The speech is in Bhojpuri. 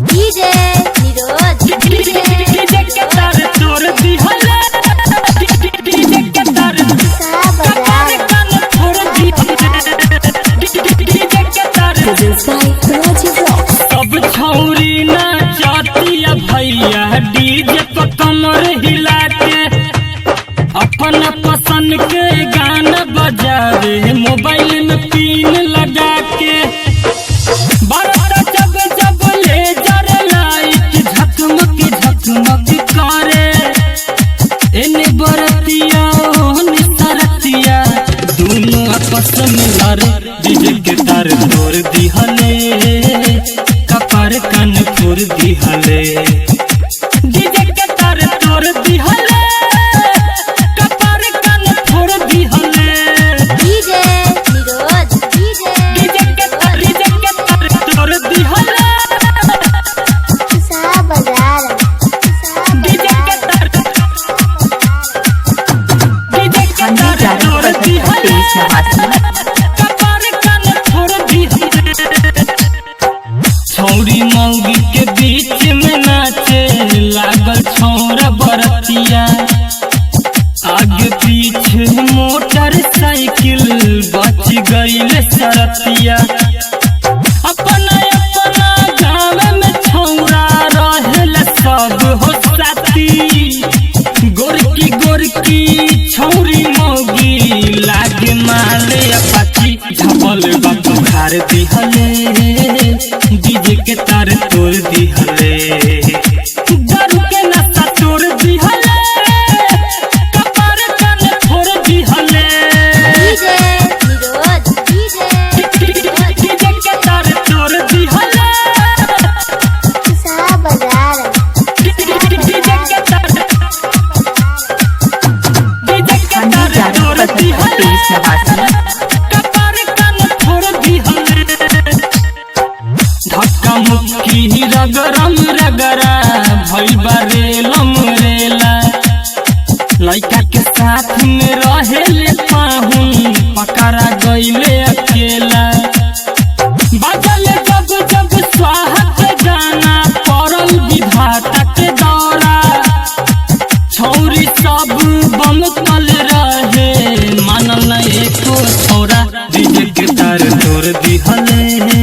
डीजे निरोध डीजे के तार तोड़ दिहले डीजे के तार कपार कान फोड़ दिहले डीजे के तार सब छौरी ना चातिया भैया डीजे पर कमर हिला के अपना पसंद के गाना बजावे मोबाइल में पिन लगा के बारात जब जब लेजर लाइट झकमक झकमक करे एने बरतिया ओने सरतिया दोनों आपस में लड़े डीजे के तार तोड़ दिहले कपार कान फोड़ दिहले डीजे के तार तोड़ दिहले कपार कान फोड़ दिहले डीजे निरोध डीजे के तार तोड़ दिहले बाजार डीजे के तार तोड़ दिहले कपार कान फोड़ दिहले छौरी मौगी के बीच में नाचे लागल छौरा बरतिया आगे पीछे मोटरसाइकिल बच गईल सरतिया अपना अपना गाँव में छौरा रहेल सब हो साथी गोरकी छौरी मौगी लागे माले अपाची झपल बात खार दिहले डीजे के तार तोड़ दिहले दारू के नशा तोड़ दिहले कपार कान फोड़ दिहले डीजे निरोध डीजे के तार तोड़ दिहले बाजार डीजे के तार तोड़ दिहले कपार कान फोड़ दिहले धक्का मुक्की रगरम रगरा भइल बरेलम रेला लइका के साथ में रहेले पाहुन पकड़ा गइले अकेला बजल जब जब स्वाहत गाना पड़ल विधाता के दौरा छौरी सब बमकल रहे मानल एको छौरा डीजे के तार तोड़ दिहले